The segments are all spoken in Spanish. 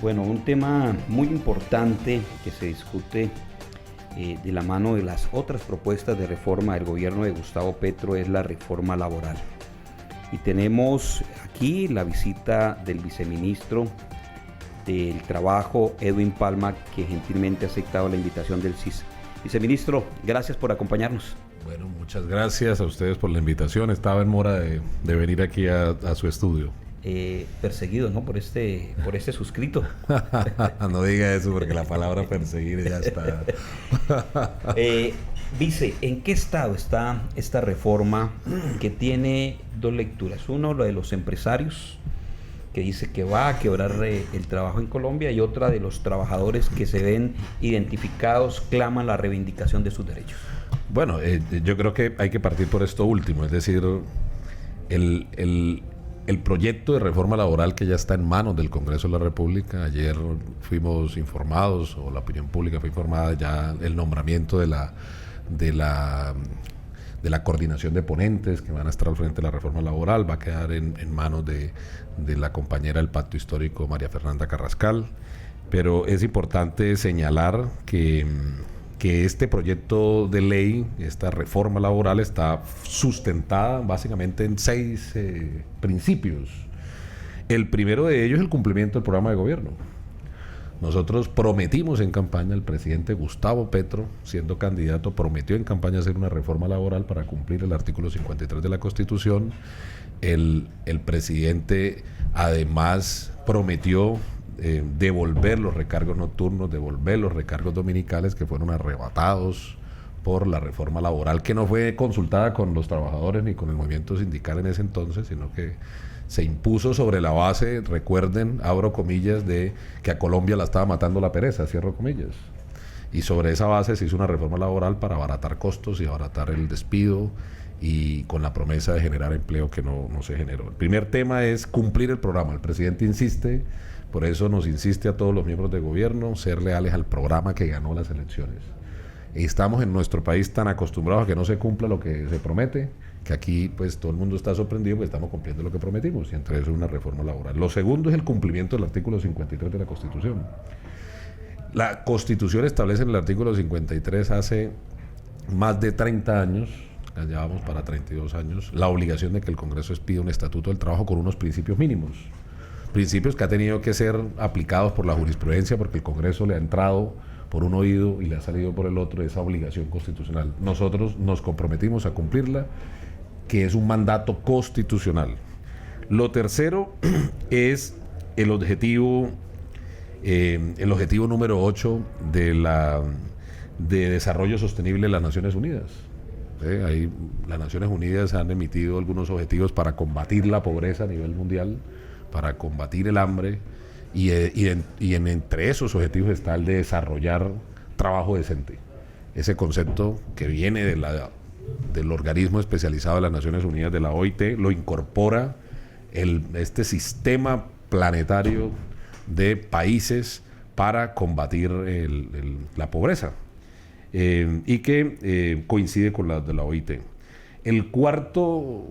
Bueno, un tema muy importante que se discute de la mano de las otras propuestas de reforma del gobierno de Gustavo Petro es la reforma laboral. Y tenemos aquí la visita del viceministro del Trabajo, Edwin Palma, que gentilmente ha aceptado la invitación del CIS. Viceministro, gracias por acompañarnos. Bueno, muchas gracias a ustedes por la invitación. Estaba en mora de venir aquí a su estudio. Perseguido, ¿no? Por este suscrito. No diga eso porque la palabra perseguir ya está. Vice, ¿en qué estado está esta reforma que tiene dos lecturas? Uno, lo de los empresarios, que dice que va a quebrar el trabajo en Colombia, y otra de los trabajadores que se ven identificados, claman la reivindicación de sus derechos. Bueno, yo creo que hay que partir por esto último, es decir, el proyecto de reforma laboral que ya está en manos del Congreso de la República. Ayer fuimos informados, o la opinión pública fue informada, ya el nombramiento de la coordinación de ponentes que van a estar al frente de la reforma laboral va a quedar en manos de la compañera del Pacto Histórico, María Fernanda Carrascal. Pero es importante señalar que este proyecto de ley, esta reforma laboral, está sustentada básicamente en 6 principios. El primero de ellos es el cumplimiento del programa de gobierno. Nosotros prometimos en campaña, el presidente Gustavo Petro, siendo candidato, prometió en campaña hacer una reforma laboral para cumplir el artículo 53 de la Constitución. El presidente además prometió devolver los recargos nocturnos, devolver los recargos dominicales que fueron arrebatados por la reforma laboral, que no fue consultada con los trabajadores ni con el movimiento sindical en ese entonces, sino que se impuso sobre la base, recuerden, abro comillas, de que a Colombia la estaba matando la pereza, cierro comillas. Y sobre esa base se hizo una reforma laboral para abaratar costos y abaratar el despido, y con la promesa de generar empleo que no se generó. El primer tema es cumplir el programa. El presidente insiste, por eso nos insiste a todos los miembros de gobierno, ser leales al programa que ganó las elecciones. Estamos en nuestro país tan acostumbrados a que no se cumpla lo que se promete, que aquí pues todo el mundo está sorprendido porque estamos cumpliendo lo que prometimos, y entre eso una reforma laboral. Lo segundo es el cumplimiento del artículo 53 de la Constitución. La Constitución establece en el artículo 53 hace más de 30 años, ya vamos para 32 años, la obligación de que el Congreso expida un estatuto del trabajo con unos principios mínimos. Principios que ha tenido que ser aplicados por la jurisprudencia, porque el Congreso le ha entrado por un oído y le ha salido por el otro esa obligación constitucional. Nosotros nos comprometimos a cumplirla, que es un mandato constitucional. Lo tercero es el objetivo número 8 de desarrollo sostenible de las Naciones Unidas. Ahí las Naciones Unidas han emitido algunos objetivos para combatir la pobreza a nivel mundial, para combatir el hambre, y entre esos objetivos está el de desarrollar trabajo decente. Ese concepto que viene del organismo especializado de las Naciones Unidas, de la OIT, lo incorpora este sistema planetario de países para combatir la pobreza, y que coincide con la de la OIT. El cuarto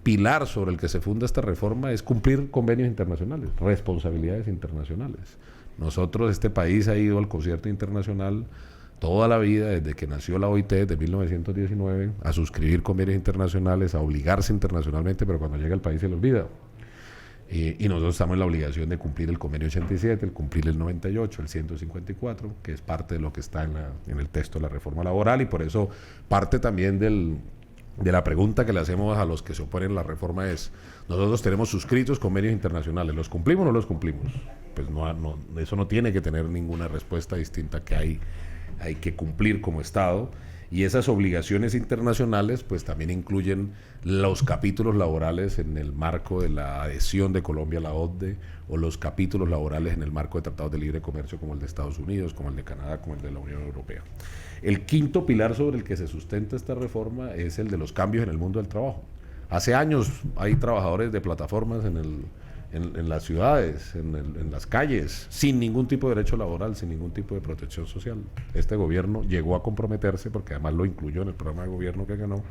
pilar sobre el que se funda esta reforma es cumplir convenios internacionales, responsabilidades internacionales. Nosotros, este país ha ido al concierto internacional toda la vida, desde que nació la OIT, desde 1919, a suscribir convenios internacionales, a obligarse internacionalmente, pero cuando llega al país se le olvida. Y nosotros estamos en la obligación de cumplir el convenio 87, el cumplir el 98, el 154, que es parte de lo que está en el texto de la reforma laboral, y por eso parte también de la pregunta que le hacemos a los que se oponen a la reforma es: nosotros tenemos suscritos convenios internacionales, ¿los cumplimos o no los cumplimos? Pues no, eso no tiene que tener ninguna respuesta distinta, que hay que cumplir como Estado, y esas obligaciones internacionales pues también incluyen los capítulos laborales en el marco de la adhesión de Colombia a la OCDE, o los capítulos laborales en el marco de tratados de libre comercio como el de Estados Unidos, como el de Canadá, como el de la Unión Europea. El quinto pilar sobre el que se sustenta esta reforma es el de los cambios en el mundo del trabajo. Hace años hay trabajadores de plataformas en las ciudades, en las calles, sin ningún tipo de derecho laboral, sin ningún tipo de protección social. Este gobierno llegó a comprometerse, porque además lo incluyó en el programa de gobierno que ganó,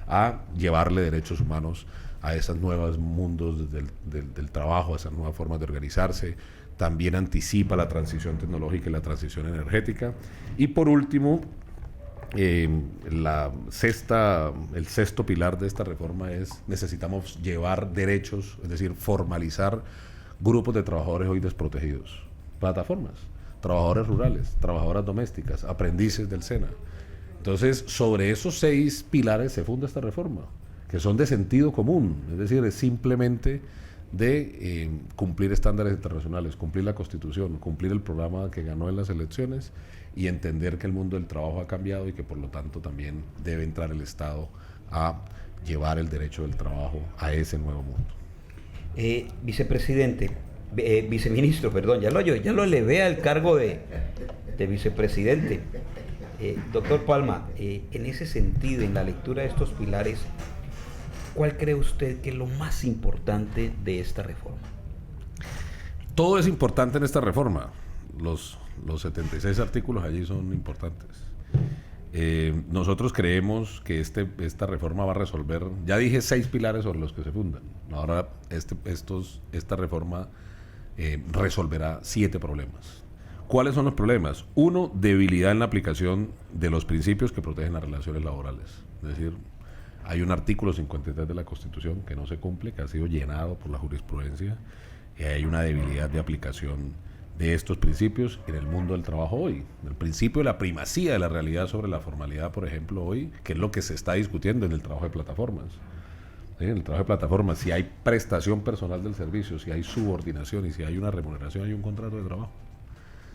a llevarle derechos humanos a esos nuevos mundos del trabajo, a esas nuevas formas de organizarse, también anticipa la transición tecnológica y la transición energética. Y por último, el sexto pilar de esta reforma es: necesitamos llevar derechos, es decir, formalizar grupos de trabajadores hoy desprotegidos, plataformas, trabajadores rurales, trabajadoras domésticas, aprendices del SENA. Entonces, sobre esos 6 pilares se funda esta reforma, que son de sentido común, es decir, es simplemente de cumplir estándares internacionales, cumplir la Constitución, cumplir el programa que ganó en las elecciones y entender que el mundo del trabajo ha cambiado y que por lo tanto también debe entrar el Estado a llevar el derecho del trabajo a ese nuevo mundo. Viceministro, perdón, ya lo elevé al cargo de vicepresidente. Doctor Palma, en ese sentido, en la lectura de estos pilares, ¿cuál cree usted que es lo más importante de esta reforma? Todo es importante en esta reforma. Los 76 artículos allí son importantes. Nosotros creemos que esta reforma va a resolver, ya dije 6 pilares sobre los que se fundan. Ahora esta reforma resolverá 7 problemas. ¿Cuáles son los problemas? 1, debilidad en la aplicación de los principios que protegen las relaciones laborales. Es decir, hay un artículo 53 de la Constitución que no se cumple, que ha sido llenado por la jurisprudencia, y hay una debilidad de aplicación de estos principios en el mundo del trabajo hoy. El principio de la primacía de la realidad sobre la formalidad, por ejemplo, hoy, que es lo que se está discutiendo en el trabajo de plataformas. ¿Sí? En el trabajo de plataformas, si hay prestación personal del servicio, si hay subordinación y si hay una remuneración, hay un contrato de trabajo.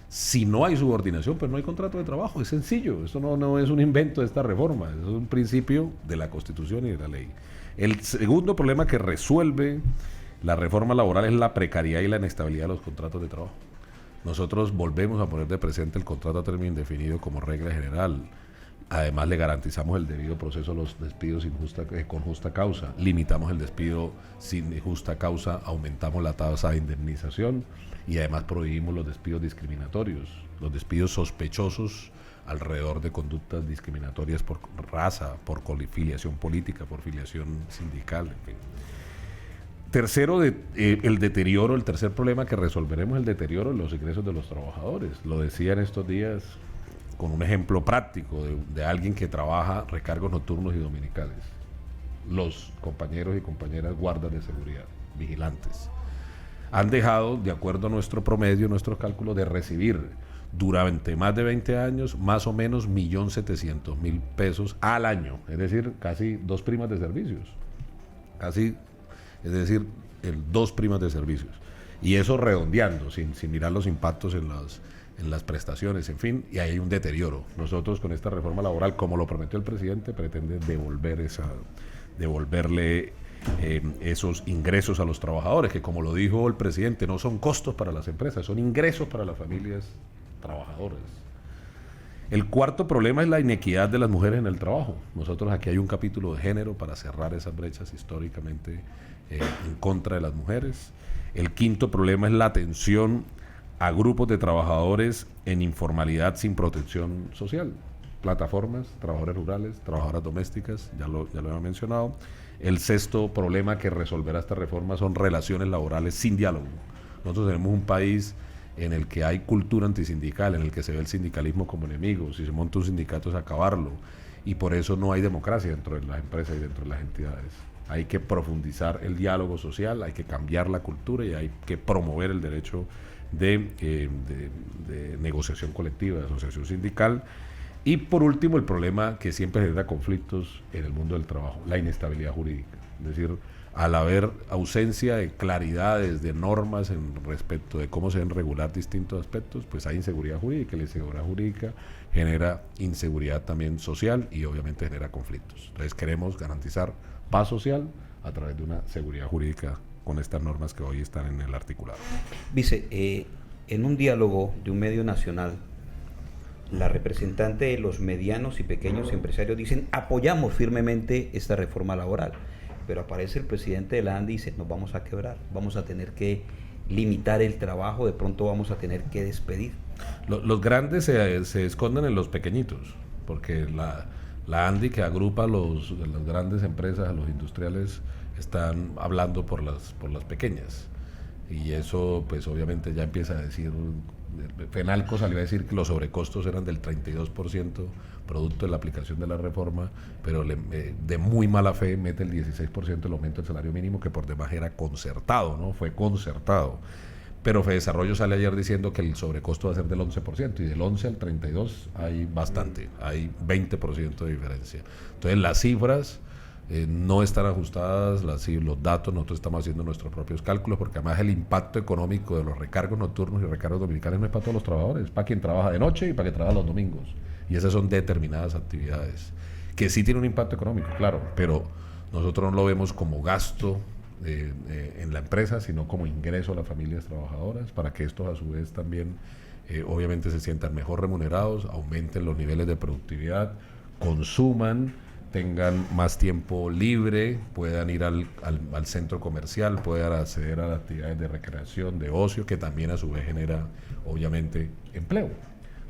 Si no hay subordinación, pues no hay contrato de trabajo. Es sencillo. Esto no es un invento de esta reforma. Es un principio de la Constitución y de la ley. El segundo problema que resuelve la reforma laboral es la precariedad y la inestabilidad de los contratos de trabajo. Nosotros volvemos a poner de presente el contrato a término indefinido como regla general. Además, le garantizamos el debido proceso a los despidos con justa causa. Limitamos el despido sin justa causa, aumentamos la tasa de indemnización y además prohibimos los despidos discriminatorios, los despidos sospechosos alrededor de conductas discriminatorias por raza, por filiación política, por filiación sindical, en fin. Tercero, el deterioro, el tercer problema que resolveremos, el deterioro de los ingresos de los trabajadores. Lo decía en estos días con un ejemplo práctico de alguien que trabaja recargos nocturnos y dominicales. Los compañeros y compañeras guardas de seguridad, vigilantes, han dejado, de acuerdo a nuestro promedio, nuestros cálculos, de recibir durante más de 20 años más o menos 1.700.000 pesos al año, es decir, casi 2 primas de servicios, es decir, 2 primas de servicios, y eso redondeando, sin mirar los impactos en las prestaciones, en fin, y hay un deterioro. Nosotros con esta reforma laboral, como lo prometió el presidente, pretende devolverle esos ingresos a los trabajadores, que como lo dijo el presidente, no son costos para las empresas, son ingresos para las familias trabajadoras. El cuarto problema es la inequidad de las mujeres en el trabajo. Nosotros aquí hay un capítulo de género para cerrar esas brechas históricamente en contra de las mujeres. El quinto problema es la atención a grupos de trabajadores en informalidad sin protección social. Plataformas, trabajadores rurales, trabajadoras domésticas, ya lo hemos mencionado. El sexto problema que resolverá esta reforma son relaciones laborales sin diálogo. Nosotros tenemos un país en el que hay cultura antisindical, en el que se ve el sindicalismo como enemigo. Si se monta un sindicato es acabarlo, y por eso no hay democracia dentro de las empresas y dentro de las entidades. Hay que profundizar el diálogo social, hay que cambiar la cultura y hay que promover el derecho de negociación colectiva, de asociación sindical. Y por último, el problema que siempre genera conflictos en el mundo del trabajo, la inestabilidad jurídica. Es decir, al haber ausencia de claridades, de normas en respecto de cómo se deben regular distintos aspectos, pues hay inseguridad jurídica, y la inseguridad jurídica genera inseguridad también social y obviamente genera conflictos. Entonces queremos garantizar paz social a través de una seguridad jurídica con estas normas que hoy están en el articulado. Vice, en un diálogo de un medio nacional, la representante de los medianos y pequeños empresarios dicen: apoyamos firmemente esta reforma laboral, pero aparece el presidente de la ANDI y dice: nos vamos a quebrar, vamos a tener que limitar el trabajo, de pronto vamos a tener que despedir. Los grandes se esconden en los pequeñitos, porque la ANDI, que agrupa las grandes empresas, a los industriales, están hablando por las pequeñas. y eso pues obviamente ya empieza a decir, Fenalco salió a decir que los sobrecostos eran del 32% producto de la aplicación de la reforma, pero de muy mala fe mete el 16% del aumento del salario mínimo, que por demás era concertado, ¿no? Fue concertado. Pero Fedesarrollo sale ayer diciendo que el sobrecosto va a ser del 11%, y del 11 al 32 hay bastante, hay 20% de diferencia. Entonces las cifras no están ajustadas, los datos, nosotros estamos haciendo nuestros propios cálculos, porque además el impacto económico de los recargos nocturnos y recargos dominicales no es para todos los trabajadores, es para quien trabaja de noche y para quien trabaja los domingos, y esas son determinadas actividades, que sí tienen un impacto económico, claro, pero nosotros no lo vemos como gasto en la empresa, sino como ingreso a las familias trabajadoras, para que estos a su vez también obviamente se sientan mejor remunerados, aumenten los niveles de productividad, consuman, tengan más tiempo libre, puedan ir al centro comercial, puedan acceder a las actividades de recreación, de ocio, que también a su vez genera obviamente empleo.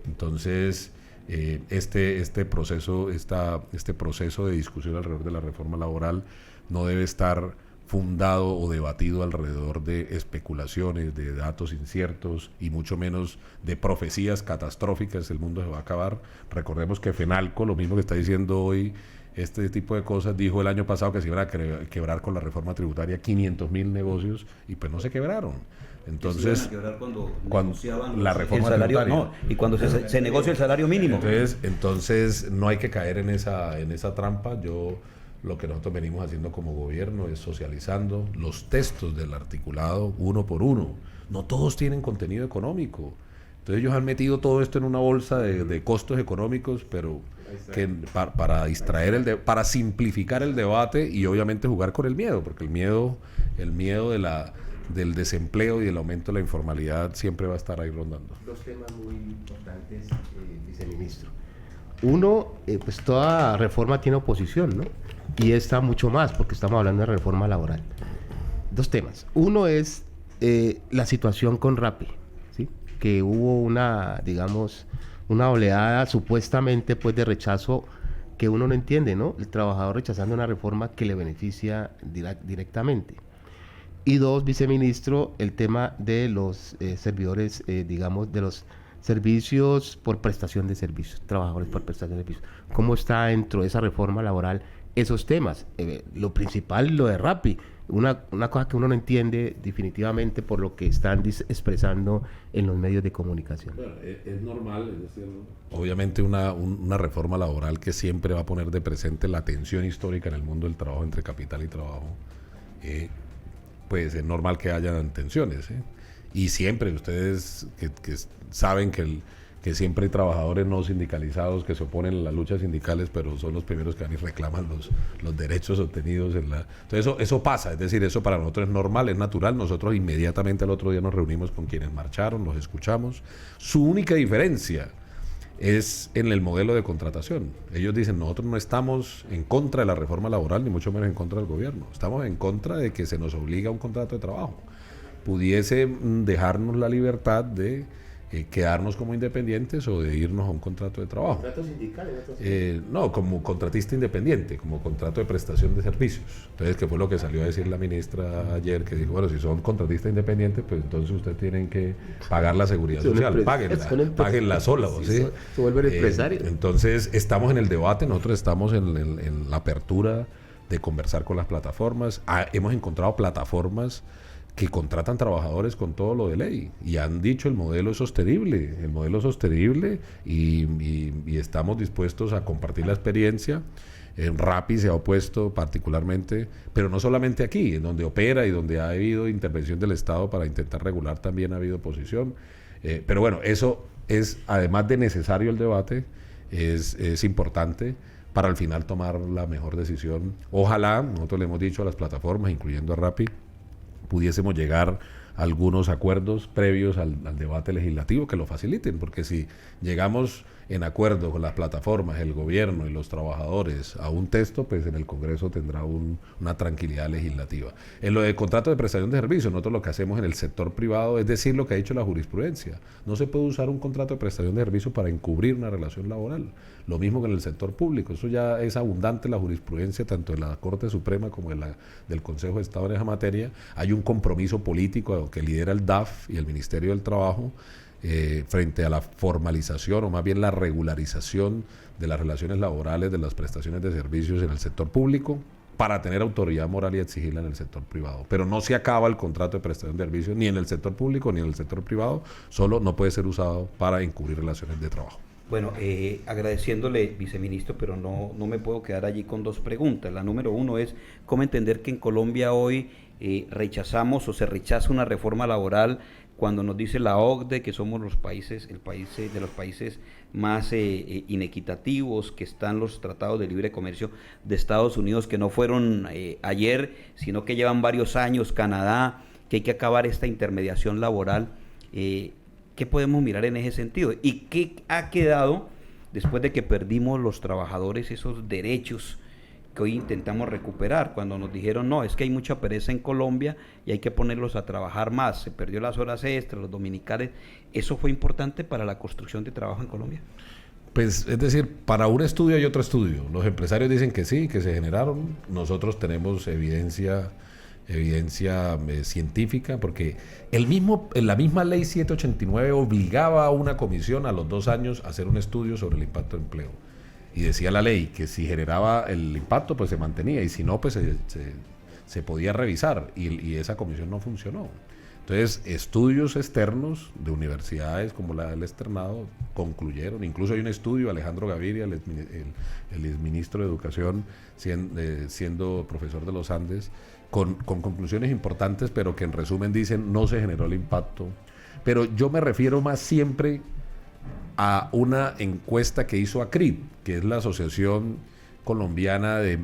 Entonces este proceso de discusión alrededor de la reforma laboral no debe estar fundado o debatido alrededor de especulaciones, de datos inciertos y mucho menos de profecías catastróficas, el mundo se va a acabar. Recordemos que Fenalco, lo mismo que está diciendo hoy, este tipo de cosas, dijo el año pasado que se iban a quebrar con la reforma tributaria 500.000 negocios, y pues no se quebraron. Entonces, cuando la reforma tributaria, no, y cuando se negocia el salario mínimo. Entonces no hay que caer en esa trampa. Lo que nosotros venimos haciendo como gobierno es socializando los textos del articulado uno por uno. No todos tienen contenido económico. Entonces ellos han metido todo esto en una bolsa de costos económicos, pero que para distraer para simplificar el debate y obviamente jugar con el miedo, porque el miedo del desempleo y del aumento de la informalidad siempre va a estar ahí rondando. Dos temas muy importantes, viceministro. Uno, pues toda reforma tiene oposición, ¿no? Y esta mucho más, porque estamos hablando de reforma laboral. Dos temas. Uno es la situación con Rappi, ¿sí? Que hubo una oleada supuestamente pues de rechazo que uno no entiende, ¿no? El trabajador rechazando una reforma que le beneficia directamente. Y dos, viceministro, el tema de los servidores, de los servicios por prestación de servicios, trabajadores por prestación de servicios. ¿Cómo está dentro de esa reforma laboral esos temas? Lo principal, lo de Rappi, una cosa que uno no entiende definitivamente por lo que están expresando en los medios de comunicación. Bueno, es normal, es decir, obviamente una reforma laboral que siempre va a poner de presente la tensión histórica en el mundo del trabajo entre capital y trabajo, pues es normal que hayan tensiones, y siempre ustedes que saben que siempre hay trabajadores no sindicalizados que se oponen a las luchas sindicales, pero son los primeros que van y reclaman los derechos obtenidos entonces eso pasa, es decir, eso para nosotros es normal, es natural. Nosotros inmediatamente al otro día nos reunimos con quienes marcharon, los escuchamos. Su única diferencia es en el modelo de contratación. Ellos dicen, nosotros no estamos en contra de la reforma laboral, ni mucho menos en contra del gobierno, estamos en contra de que se nos obliga a un contrato de trabajo. Pudiese dejarnos la libertad de quedarnos como independientes o de irnos a un contrato de trabajo. ¿Contratos sindicales? No, como contratista independiente, como contrato de prestación de servicios. Entonces, que fue lo que salió a decir la ministra ayer, que dijo, bueno, si son contratistas independientes, pues entonces ustedes tienen que pagar la seguridad social, páguenla sola. ¿Sí? Se vuelven empresarios. Entonces, estamos en el debate, nosotros estamos en la apertura de conversar con las plataformas. Hemos encontrado plataformas que contratan trabajadores con todo lo de ley y han dicho el modelo es sostenible y estamos dispuestos a compartir la experiencia. Rappi se ha opuesto particularmente, pero no solamente aquí, en donde opera y donde ha habido intervención del Estado para intentar regular, también ha habido oposición. Pero bueno, eso es, además de necesario el debate, es importante para al final tomar la mejor decisión. Ojalá, nosotros le hemos dicho a las plataformas, incluyendo a Rappi, pudiésemos llegar a algunos acuerdos previos al debate legislativo que lo faciliten, porque si llegamos en acuerdo con las plataformas, el gobierno y los trabajadores a un texto, pues en el Congreso tendrá una tranquilidad legislativa. En lo de contrato de prestación de servicios, nosotros lo que hacemos en el sector privado es decir lo que ha dicho la jurisprudencia. No se puede usar un contrato de prestación de servicios para encubrir una relación laboral. Lo mismo que en el sector público. Eso ya es abundante la jurisprudencia, tanto de la Corte Suprema como del Consejo de Estado en esa materia. Hay un compromiso político Empleo, que lidera el DAF y el Ministerio del Trabajo, frente a la formalización o más bien la regularización de las relaciones laborales de las prestaciones de servicios en el sector público para tener autoridad moral y exigirla en el sector privado. Pero no se acaba el contrato de prestación de servicios ni en el sector público ni en el sector privado, solo no puede ser usado para encubrir relaciones de trabajo. Bueno, agradeciéndole, viceministro, pero no me puedo quedar allí con dos preguntas. La número uno es, ¿cómo entender que en Colombia hoy rechazamos o se rechaza una reforma laboral cuando nos dice la OCDE que somos el país de los países más inequitativos, que están los tratados de libre comercio de Estados Unidos, que no fueron ayer, sino que llevan varios años, Canadá, que hay que acabar esta intermediación laboral? ¿Qué podemos mirar en ese sentido? ¿Y qué ha quedado después de que perdimos los trabajadores esos derechos que hoy intentamos recuperar? Cuando nos dijeron, no, es que hay mucha pereza en Colombia y hay que ponerlos a trabajar más, se perdió las horas extras, los dominicales. ¿Eso fue importante para la construcción de trabajo en Colombia? Pues es decir, para un estudio hay otro estudio. Los empresarios dicen que sí, que se generaron. Nosotros tenemos evidencia científica, porque la misma ley 789 obligaba a una comisión a los 2 años a hacer un estudio sobre el impacto de empleo. Y decía la ley que si generaba el impacto, pues se mantenía, y si no, pues se podía revisar, y esa comisión no funcionó. Entonces, estudios externos de universidades como la del Externado concluyeron, incluso hay un estudio, Alejandro Gaviria, el exministro de Educación, siendo profesor de los Andes, con conclusiones importantes, pero que en resumen dicen no se generó el impacto. Pero yo me refiero más siempre a una encuesta que hizo ACRIB, que es la Asociación Colombiana de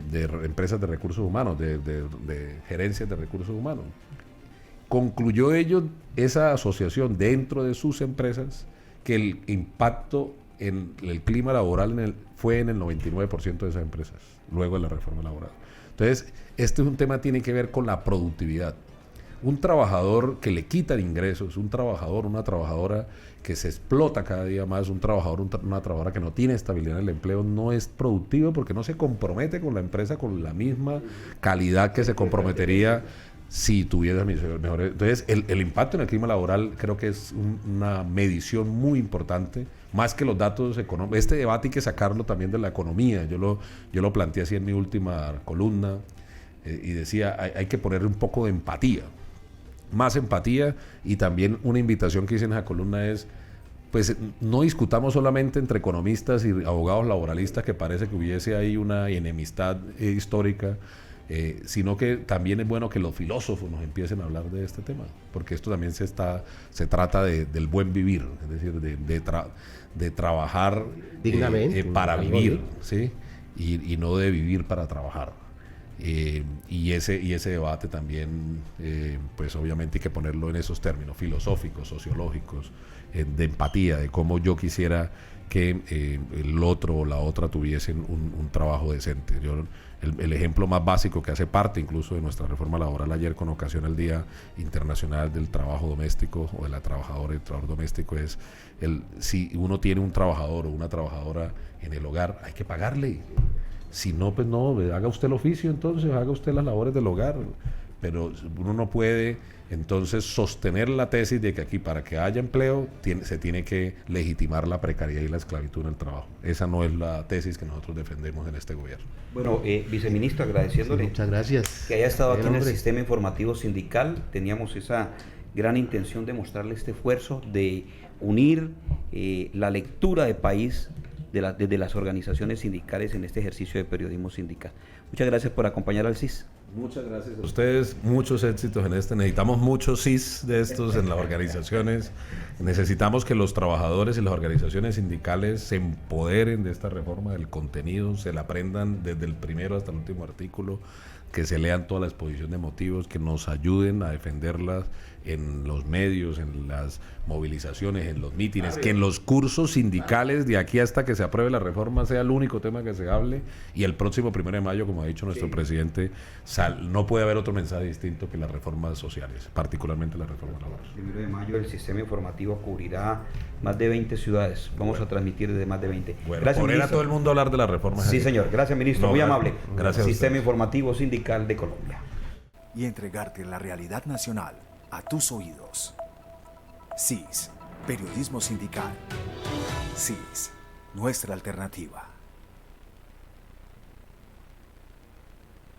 Empresas de Recursos Humanos, de gerencias de recursos humanos. Concluyó esa asociación dentro de sus empresas que el impacto en el clima laboral fue en el 99% de esas empresas, luego de la reforma laboral. Entonces, este es un tema que tiene que ver con la productividad. Un trabajador que le quitan ingresos, un trabajador, una trabajadora que se explota cada día más, un trabajador, una trabajadora que no tiene estabilidad en el empleo, no es productivo porque no se compromete con la empresa con la misma calidad que se comprometería si tuviera mejores. Entonces, el impacto en el clima laboral creo que es una medición muy importante, más que los datos económicos. Este debate hay que sacarlo también de la economía. Yo lo planteé así en mi última columna, y decía, hay que ponerle un poco de empatía, más empatía, y también una invitación que hice en esa columna es, pues no discutamos solamente entre economistas y abogados laboralistas, que parece que hubiese ahí una enemistad histórica, sino que también es bueno que los filósofos nos empiecen a hablar de este tema, porque esto también se trata del buen vivir, es decir, de trabajar dignamente para vivir, ¿sí? Y no de vivir para trabajar. Y ese debate también, pues obviamente hay que ponerlo en esos términos filosóficos, sociológicos, de empatía, de cómo yo quisiera que el otro o la otra tuviesen un trabajo decente. El ejemplo más básico que hace parte incluso de nuestra reforma laboral ayer con ocasión del Día Internacional del Trabajo Doméstico o de la trabajadora y el trabajador doméstico es si uno tiene un trabajador o una trabajadora en el hogar, hay que pagarle. Si no, pues no, haga usted el oficio, entonces haga usted las labores del hogar. Pero uno no puede entonces sostener la tesis de que aquí para que haya empleo se tiene que legitimar la precariedad y la esclavitud en el trabajo. Esa no es la tesis que nosotros defendemos en este gobierno. Bueno, viceministro, agradeciéndole, muchas gracias, que haya estado aquí en el sistema informativo sindical. Teníamos esa gran intención de mostrarle este esfuerzo de unir la lectura de país desde las organizaciones sindicales en este ejercicio de periodismo sindical. Muchas gracias por acompañar al CIS. Muchas gracias a ustedes, muchos éxitos en este. Necesitamos muchos CIS de estos en las organizaciones. Necesitamos que los trabajadores y las organizaciones sindicales se empoderen de esta reforma, del contenido, se la aprendan desde el primero hasta el último artículo, que se lean toda la exposición de motivos, que nos ayuden a defenderlas en los medios, en las movilizaciones, en los mítines, que en los cursos sindicales de aquí hasta que se apruebe la reforma sea el único tema que se hable, y el próximo 1 de mayo, como ha dicho nuestro presidente, no puede haber otro mensaje distinto que las reformas sociales, particularmente las reformas laborales. El 1 de mayo el sistema informativo cubrirá más de 20 ciudades. Vamos a transmitir desde más de 20. Bueno, gracias, poner ministro. a todo el mundo a hablar de las reformas. Sí, señor. Gracias, ministro. Muy amable. Gracias. Sistema Informativo Sindical de Colombia. Y entregarte la realidad nacional a tus oídos. CIS, Periodismo Sindical. CIS, nuestra alternativa.